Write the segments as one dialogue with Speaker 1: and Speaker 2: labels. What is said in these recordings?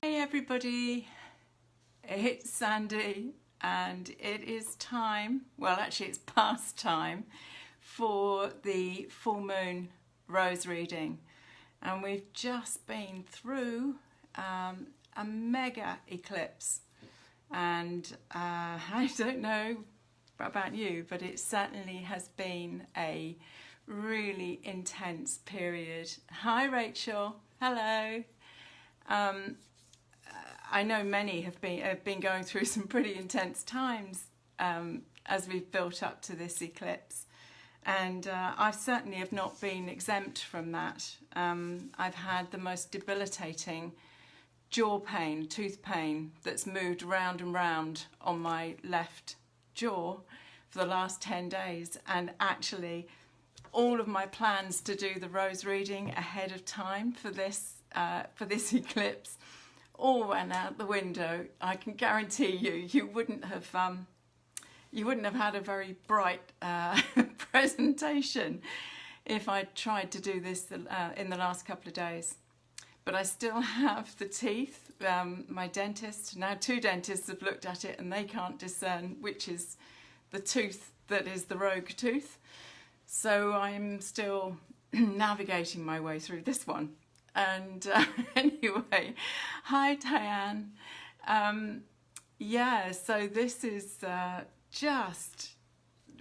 Speaker 1: Hey everybody, it's Sandy and it is time, well actually it's past time for the full moon rose reading, and we've just been through a mega eclipse, and I don't know about you, but it certainly has been a really intense period. Hi Rachel, hello. I know many have been going through some pretty intense times as we've built up to this eclipse, and I certainly have not been exempt from that. I've had the most debilitating jaw pain, tooth pain that's moved round and round on my left jaw for the last 10 days, and actually all of my plans to do the rose reading ahead of time for this eclipse all went out the window. I can guarantee you wouldn't have had a very bright presentation if I tried to do this in the last couple of days. But I still have the teeth. My dentist, now 2 dentists, have looked at it and they can't discern which is the tooth that is the rogue tooth. So I'm still navigating my way through this one. And anyway, hi Diane. Yeah, so this is just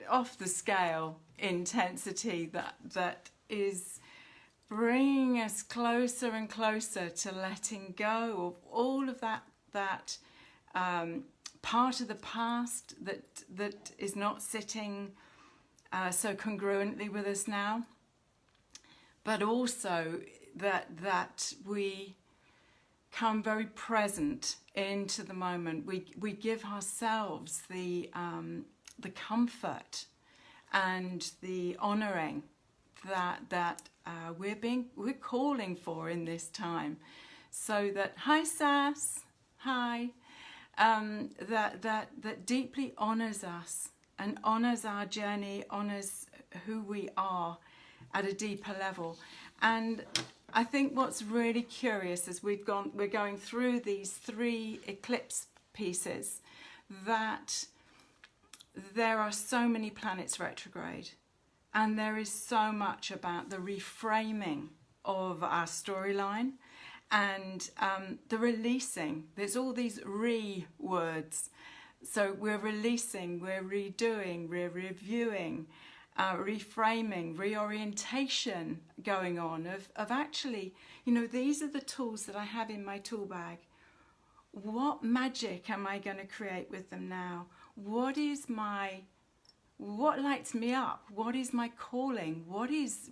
Speaker 1: off the scale intensity that is bringing us closer and closer to letting go of all of that part of the past that is not sitting so congruently with us now, but also that we come very present into the moment. We give ourselves the comfort and the honouring that we're calling for in this time. So that, hi Sass, hi, that deeply honours us and honours our journey, honours who we are at a deeper level. And I think what's really curious as we're going through these 3 eclipse pieces, that there are so many planets retrograde, and there is so much about the reframing of our storyline and the releasing. There's all these words. So we're releasing, we're redoing, we're reviewing, reframing, reorientation going on of actually, you know, these are the tools that I have in my tool bag. What magic am I going to create with them now? What lights me up? What is my calling? What's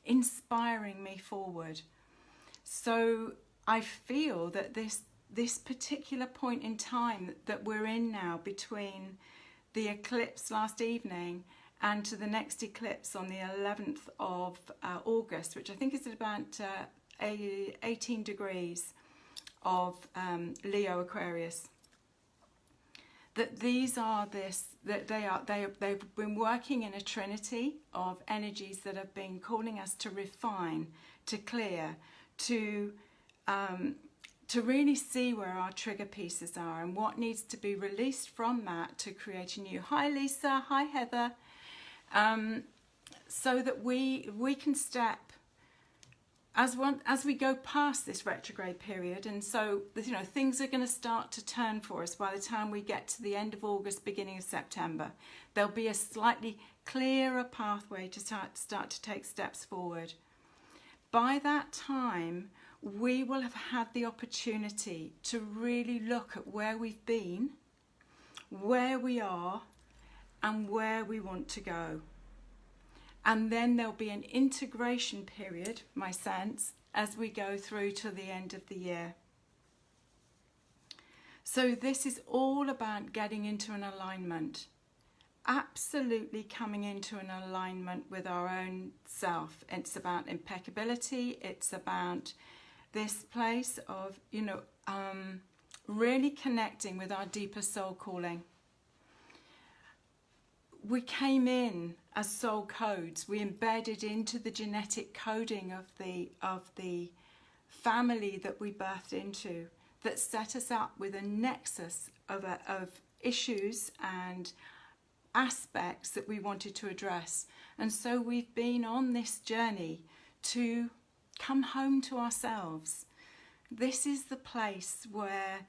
Speaker 1: inspiring me forward? So I feel that this particular point in time that we're in now, between the eclipse last evening and to the next eclipse on the 11th of August, which I think is at about 18 degrees of Leo Aquarius, that they've been working in a trinity of energies that have been calling us to refine, to clear, to really see where our trigger pieces are and what needs to be released from that to create a new. Hi Lisa, hi Heather. So that we can step as we go past this retrograde period, and so, you know, things are going to start to turn for us by the time we get to the end of August, beginning of September. There'll be a slightly clearer pathway to start to take steps forward. By that time, we will have had the opportunity to really look at where we've been, where we are, and where we want to go. And then there'll be an integration period, my sense, as we go through to the end of the year. So this is all about getting into an alignment, absolutely coming into an alignment with our own self. It's about impeccability. It's about this place of, you know, really connecting with our deeper soul calling. We came in as soul codes. We embedded into the genetic coding of the family that we birthed into, that set us up with a nexus of issues and aspects that we wanted to address. And so we've been on this journey to come home to ourselves. This is the place where,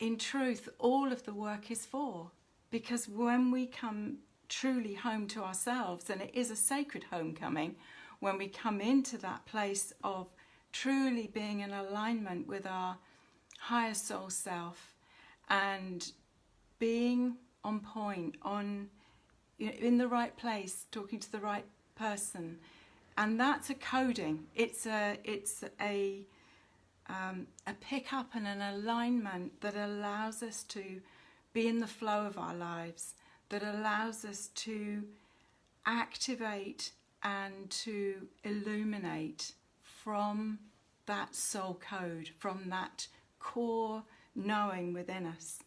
Speaker 1: in truth, all of the work is for. Because when we come truly home to ourselves, and it is a sacred homecoming, when we come into that place of truly being in alignment with our higher soul self and being on point, in the right place, talking to the right person, and that's a coding. It's a pick up and an alignment that allows us to be in the flow of our lives, that allows us to activate and to illuminate from that soul code, from that core knowing within us.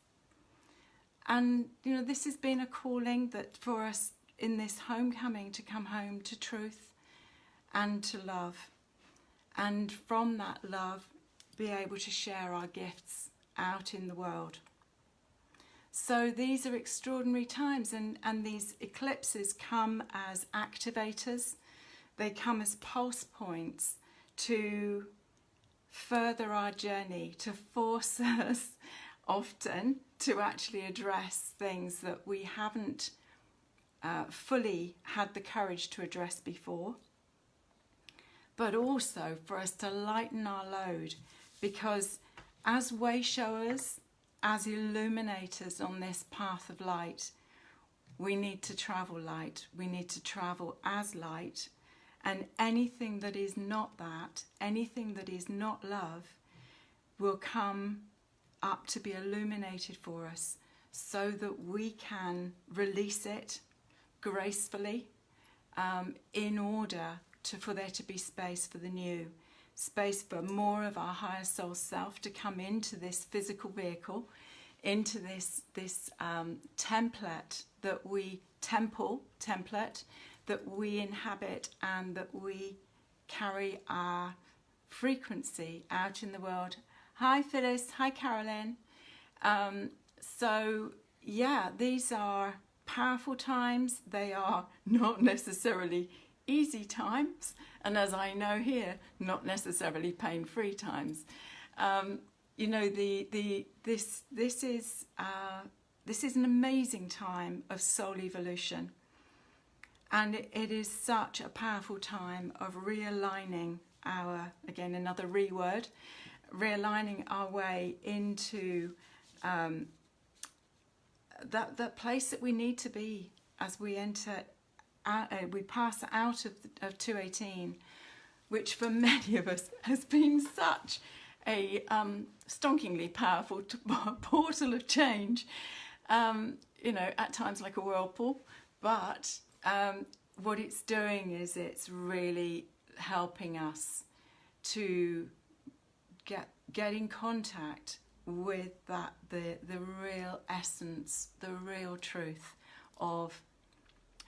Speaker 1: And this has been a calling that for us in this homecoming, to come home to truth and to love, and from that love be able to share our gifts out in the world. So these are extraordinary times, and these eclipses come as activators. They come as pulse points to further our journey, to force us often to actually address things that we haven't fully had the courage to address before, but also for us to lighten our load, because as way showers, as illuminators on this path of light, we need to travel light, we need to travel as light, and anything that is not that, anything that is not love, will come up to be illuminated for us, so that we can release it gracefully, in order for there to be space for the new, space for more of our higher soul self to come into this physical vehicle, into this template that we inhabit, and that we carry our frequency out in the world. Hi Phyllis, hi Carolyn. So yeah, these are powerful times. They are not necessarily easy times, and as I know here, not necessarily pain-free times. This is an amazing time of soul evolution, and it is such a powerful time of realigning our, again another word, realigning our way into that place that we need to be as we we pass out of 218, which for many of us has been such a stonkingly powerful portal of change, at times like a whirlpool, but what it's doing is it's really helping us to get in contact with the real essence, the real truth of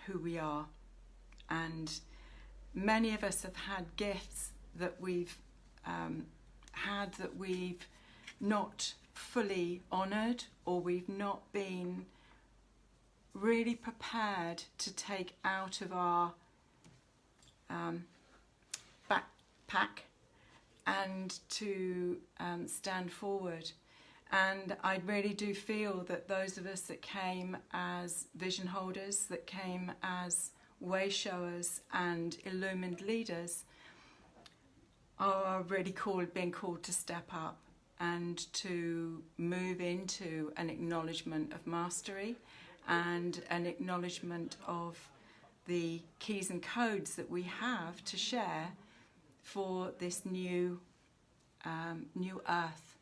Speaker 1: who we are. And many of us have had gifts that we've had that we've not fully honoured, or we've not been really prepared to take out of our backpack and to stand forward. And I really do feel that those of us that came as vision holders, that came as way showers and illumined leaders, are really being called to step up and to move into an acknowledgement of mastery and an acknowledgement of the keys and codes that we have to share for this new earth,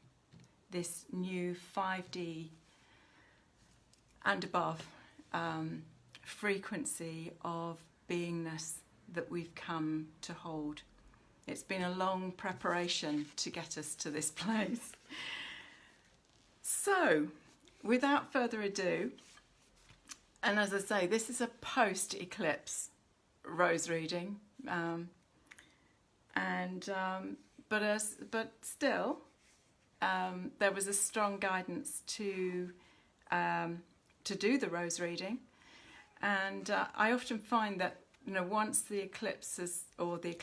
Speaker 1: this new 5D and above frequency of beingness that we've come to hold. It's been a long preparation to get us to this place. So, without further ado, and as I say, this is a post-eclipse rose reading, but still, there was a strong guidance to do the rose reading. And I often find that, you know, once the eclipse or the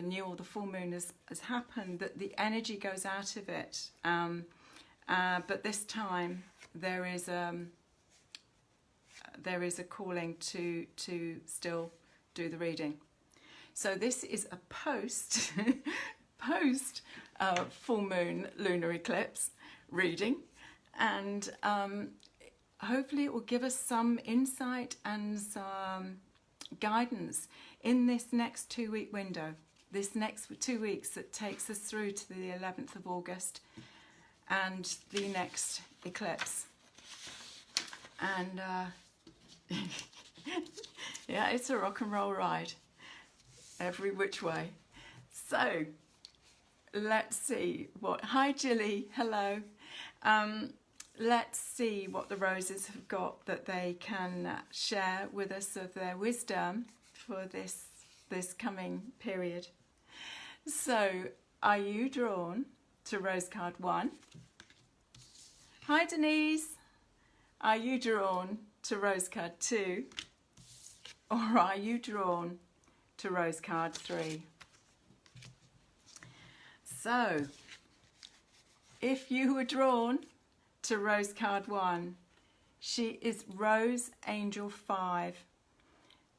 Speaker 1: new or the full moon has happened, that the energy goes out of it. But this time there is a calling to still do the reading. So this is a post full moon lunar eclipse reading, and hopefully it will give us some insight and some guidance in this next 2-week window, this next 2 weeks that takes us through to the 11th of August and the next eclipse. And yeah, it's a rock and roll ride every which way. So let's see what, hi Jilly, hello. Let's see what the roses have got that they can share with us of their wisdom for this coming period. So are you drawn to rose card 1? Hi Denise, are you drawn to rose card 2, or are you drawn to rose card 3? So if you were drawn to rose card 1, she is Rose Angel 5.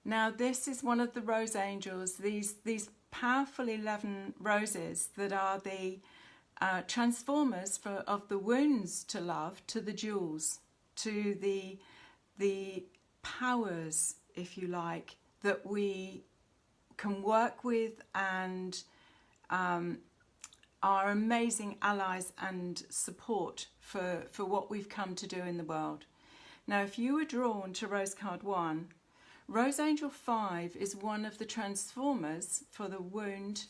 Speaker 1: Now this is one of the rose angels, these powerful 11 roses that are the transformers of the wounds to love to the jewels, to the powers, if you like, that we can work with and are amazing allies and support for what we've come to do in the world. Now, if you were drawn to Rose Card 1, Rose Angel 5 is one of the transformers for the wound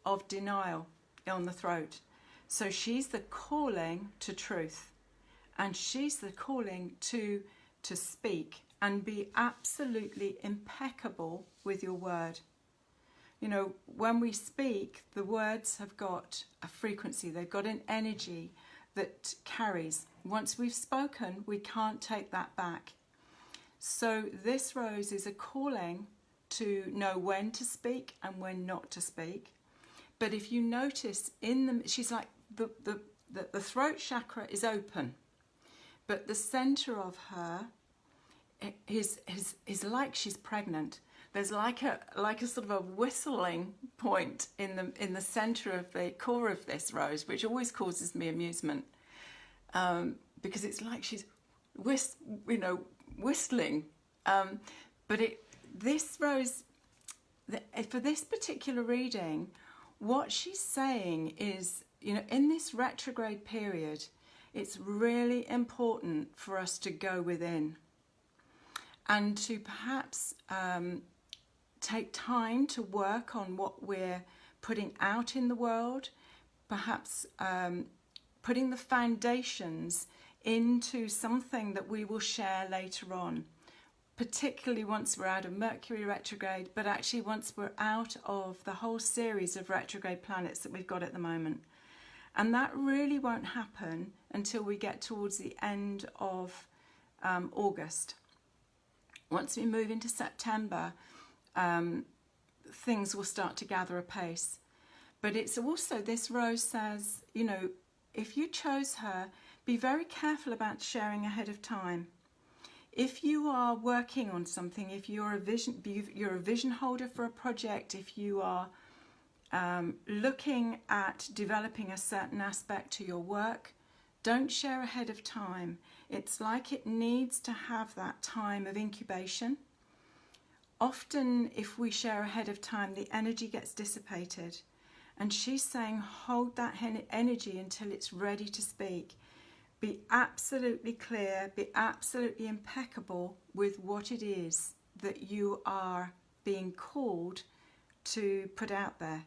Speaker 1: of denial on the throat. So she's the calling to truth, and she's the calling to speak and be absolutely impeccable with your word. You know, when we speak, the words have got a frequency, they've got an energy that carries. Once we've spoken, we can't take that back. So this rose is a calling to know when to speak and when not to speak. But if you notice, she's like, the throat chakra is open, but the center of her is like she's pregnant. There's like a sort of a whistling point in the center of the core of this rose, which always causes me amusement, because it's like she's whistling. But this rose, for this particular reading, what she's saying is, you know, in this retrograde period, it's really important for us to go within and to perhaps take time to work on what we're putting out in the world, perhaps putting the foundations into something that we will share later on, particularly once we're out of Mercury retrograde, but actually once we're out of the whole series of retrograde planets that we've got at the moment. And that really won't happen until we get towards the end of August. Once we move into September, things will start to gather apace. But it's also, this rose says, you know, if you chose her, be very careful about sharing ahead of time. If you are working on something, if you're a vision holder for a project, if you are looking at developing a certain aspect to your work, don't share ahead of time. It's like it needs to have that time of incubation. Often if we share ahead of time, the energy gets dissipated. And she's saying, hold that energy until it's ready to speak. Be absolutely clear, be absolutely impeccable with what it is that you are being called to put out there.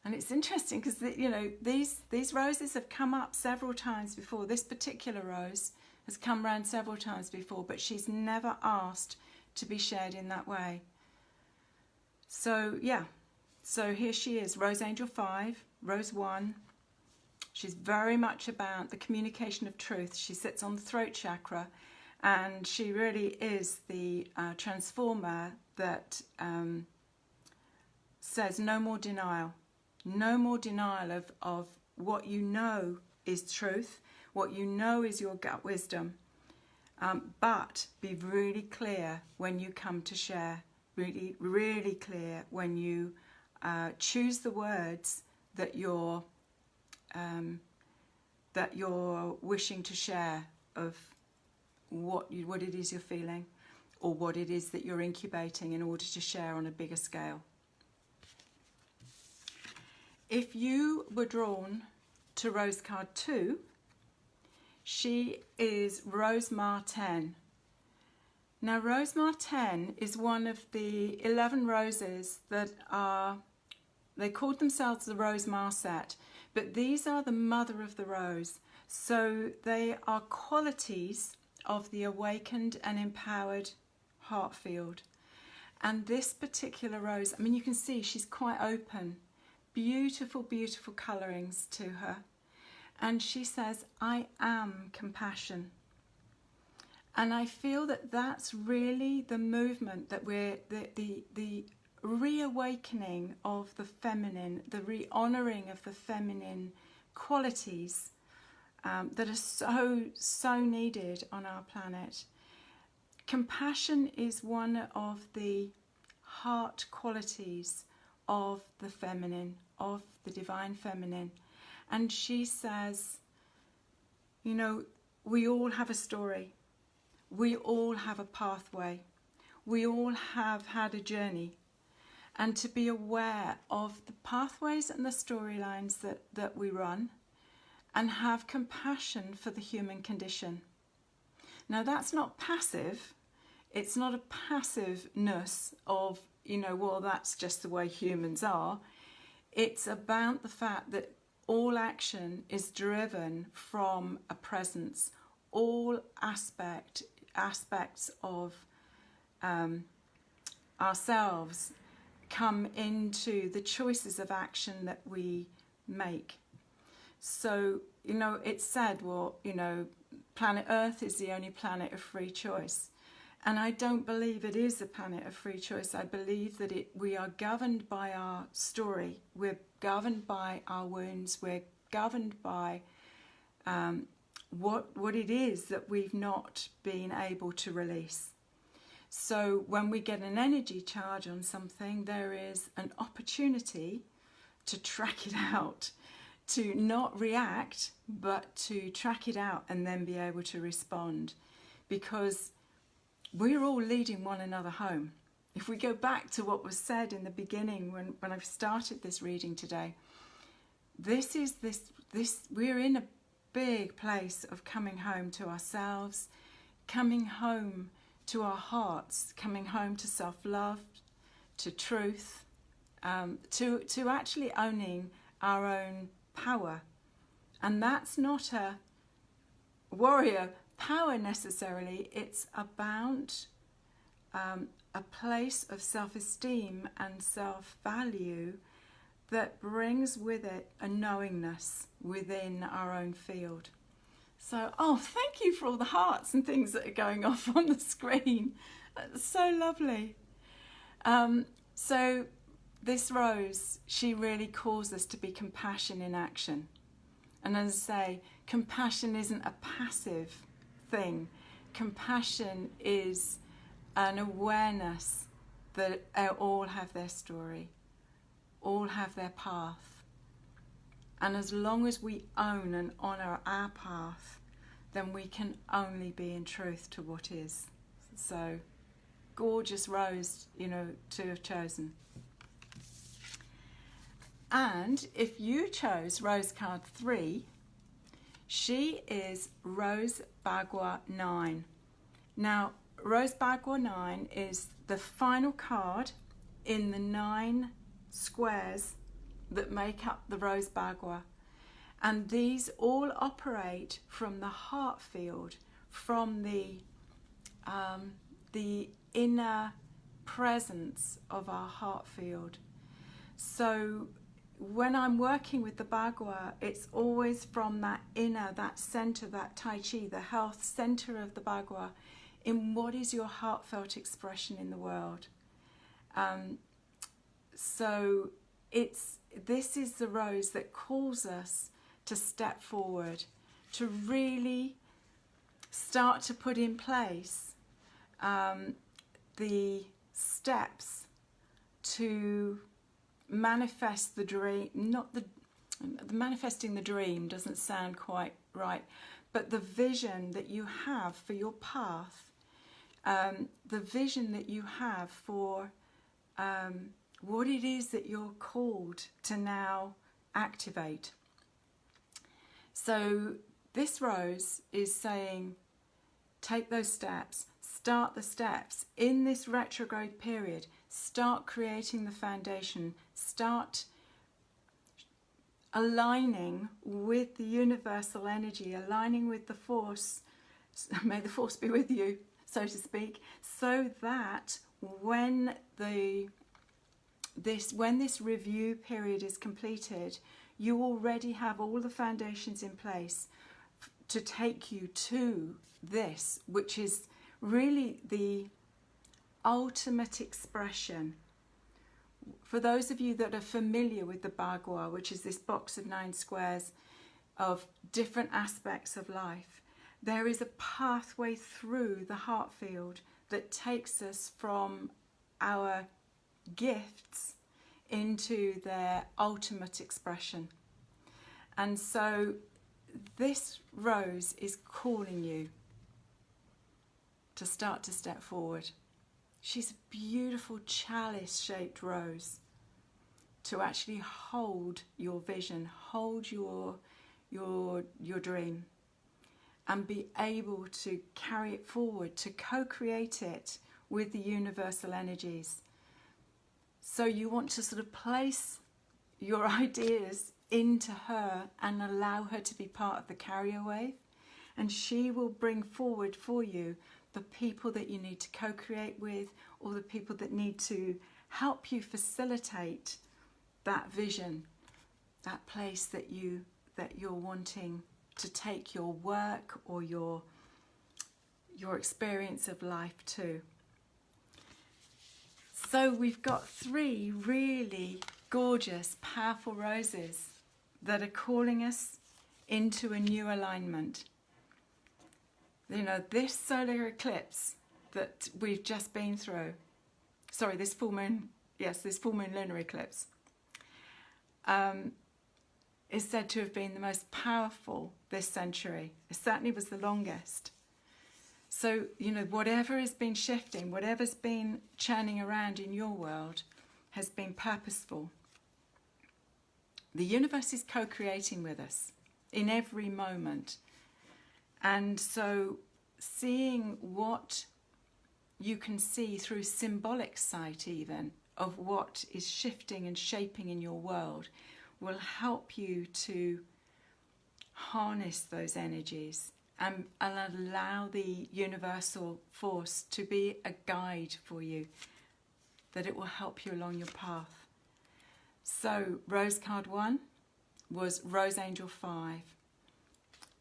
Speaker 1: And it's interesting because, you know, these roses have come up several times before. This particular rose has come around several times before, but she's never asked to be shared in that way. So, yeah, So here she is, Rose Angel 5, Rose 1. She's very much about the communication of truth. She sits on the throat chakra, and she really is the transformer that says no more denial. No more denial of what you know is truth, what you know is your gut wisdom. But be really clear when you come to share. Really, really clear when you choose the words that you're wishing to share of what it is you're feeling, or what it is that you're incubating in order to share on a bigger scale. If you were drawn to Rose card 2, she is Rose Martin. Now, Rose Martin is one of the 11 roses that are, they called themselves the Rose Marset, but these are the mother of the rose. So they are qualities of the awakened and empowered heart field. And this particular rose, I mean, you can see she's quite open. Beautiful, beautiful colourings to her. And she says, I am compassion. And I feel that that's really the movement that we're, the reawakening of the feminine, the re-honouring of the feminine qualities that are so needed on our planet. Compassion is one of the heart qualities of the feminine, of the divine feminine. And she says, you know, we all have a story. We all have a pathway. We all have had a journey. And to be aware of the pathways and the storylines that we run, and have compassion for the human condition. Now, that's not passive. It's not a passiveness of, you know, well, that's just the way humans are. It's about the fact that all action is driven from a presence. All aspects of ourselves come into the choices of action that we make. So, you know, it's said, well, you know, planet Earth is the only planet of free choice. And I don't believe it is a planet of free choice. I believe that we are governed by our story. We're governed by our wounds. We're governed by what it is that we've not been able to release. So when we get an energy charge on something, there is an opportunity to track it out, to not react, but to track it out and then be able to respond. Because we're all leading one another home. If we go back to what was said in the beginning when I've started this reading today, we're in a big place of coming home to ourselves, coming home to our hearts, coming home to self-love, to truth, to actually owning our own power. And that's not a warrior power necessarily. It's about a place of self-esteem and self-value that brings with it a knowingness within our own field. So, oh, thank you for all the hearts and things that are going off on the screen. That's so lovely. So this rose, she really calls us to be compassion in action. And as I say, compassion isn't a passive thing. Compassion is an awareness that all have their story, all have their path. And as long as we own and honour our path, then we can only be in truth to what is. So, gorgeous rose, you know, to have chosen. And if you chose Rose card 3, she is Rose Bagua 9. Now, Rose Bagua 9 is the final card in the 9 squares that make up the Rose Bagua. And these all operate from the heart field, from the inner presence of our heart field. So when I'm working with the Bagua, it's always from that inner, that center, that Tai Chi, the health center of the Bagua, in what is your heartfelt expression in the world. So this is the rose that calls us to step forward, to really start to put in place the steps to manifest the dream. Not the manifesting the dream doesn't sound quite right, but the vision that you have for your path, the vision that you have for what it is that you're called to now activate. So this rose is saying, take those steps, start the steps in this retrograde period, start creating the foundation, start aligning with the universal energy, aligning with the force. May the force be with you, so to speak, so that when this review period is completed, you already have all the foundations in place to take you to this, which is really the ultimate expression. For those of you that are familiar with the Bagua, which is this box of 9 squares of different aspects of life, there is a pathway through the heart field that takes us from our gifts into their ultimate expression. And so this rose is calling you to start to step forward. She's a beautiful chalice-shaped rose to actually hold your vision, hold your dream, and be able to carry it forward, to co-create it with the universal energies. So you want to sort of place your ideas into her and allow her to be part of the carrier wave, and she will bring forward for you the people that you need to co-create with, or the people that need to help you facilitate that vision, that place that you're wanting to take your work or your experience of life to. So we've got 3 really gorgeous, powerful roses that are calling us into a new alignment. You know, this solar eclipse that we've just been through, sorry, this full moon lunar eclipse, is said to have been the most powerful this century. It certainly was the longest. So, you know, whatever has been shifting, whatever's been churning around in your world has been purposeful. The universe is co-creating with us in every moment. And so seeing what you can see through symbolic sight even of what is shifting and shaping in your world will help you to harness those energies and allow the universal force to be a guide for you, that it will help you along your path. So Rose card 1 was Rose Angel 5.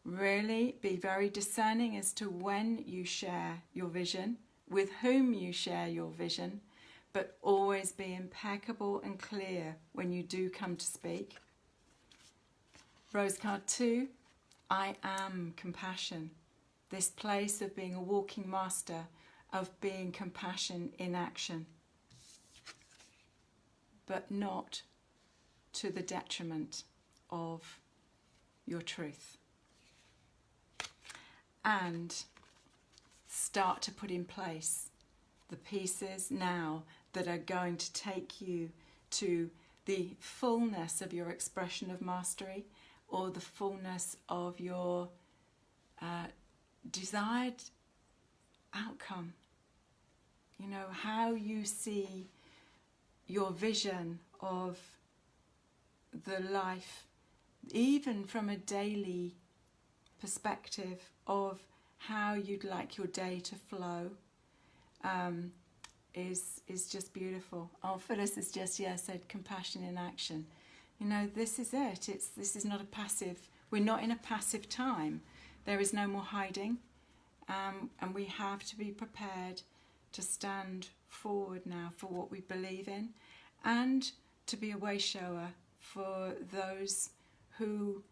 Speaker 1: Really be very discerning as to when you share your vision, with whom you share your vision, but always be impeccable and clear when you do come to speak. Rose card 2, I am compassion. This place of being a walking master, of being compassion in action, but not to the detriment of your truth. And start to put in place the pieces now that are going to take you to the fullness of your expression of mastery, or the fullness of your desired outcome. You know, how you see your vision of the life, even from a daily perspective of how you'd like your day to flow, is just beautiful. Oh, Phyllis has just said compassion in action. You know, this is it. This is not a passive. We're not in a passive time. There is no more hiding, and we have to be prepared to stand forward now for what we believe in, and to be a way shower for those who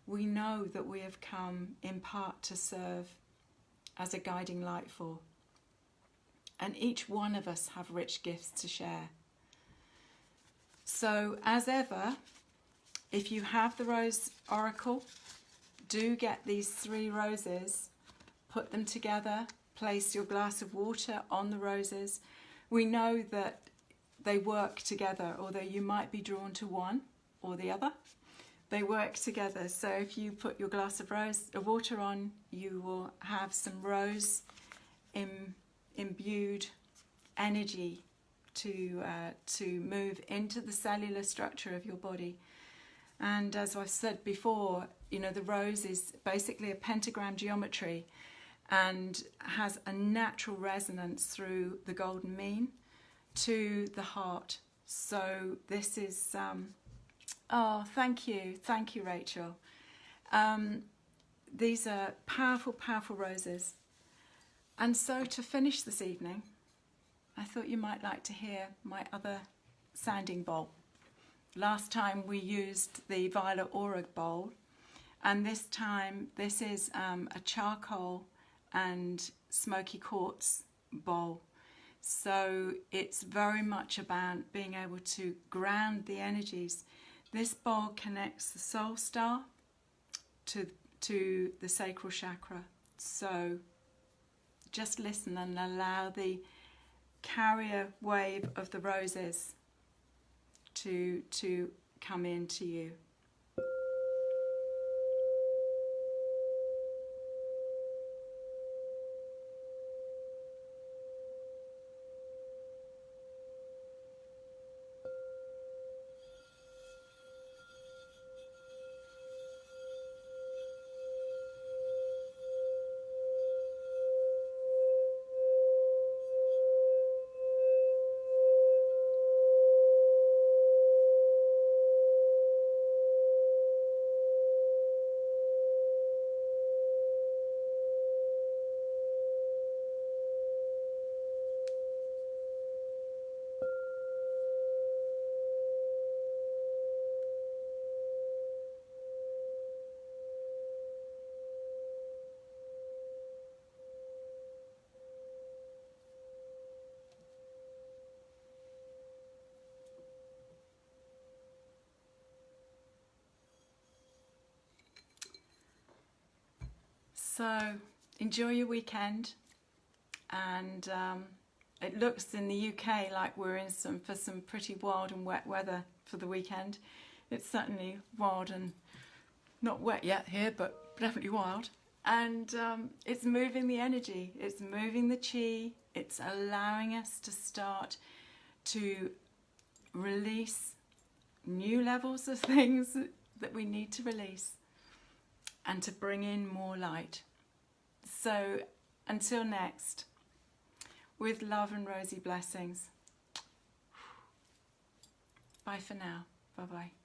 Speaker 1: we know that we have come in part to serve as a guiding light for. And each one of us have rich gifts to share. So as ever, if you have the Rose Oracle, do get these 3 roses, put them together, place your glass of water on the roses. We know that they work together, although you might be drawn to one or the other. They work together. So if you put your glass of water on, you will have some rose imbued energy to move into the cellular structure of your body. And as I've said before, you know, the rose is basically a pentagram geometry and has a natural resonance through the golden mean to the heart. So this is oh, thank you, Rachel. These are powerful, powerful roses. And so to finish this evening, I thought you might like to hear my other sounding bowl. Last time we used the Violet Aura bowl, and this time this is a charcoal and smoky quartz bowl. So it's very much about being able to ground the energies. This bowl connects the soul star to the sacral chakra. So just listen and allow the carrier wave of the roses to come into you. So enjoy your weekend, and it looks in the UK like we're in for some pretty wild and wet weather for the weekend. It's certainly wild and not wet yet here, but definitely wild. And it's moving the energy, it's moving the chi, it's allowing us to start to release new levels of things that we need to release, and to bring in more light. So until next, with love and rosy blessings. Bye for now. Bye-bye.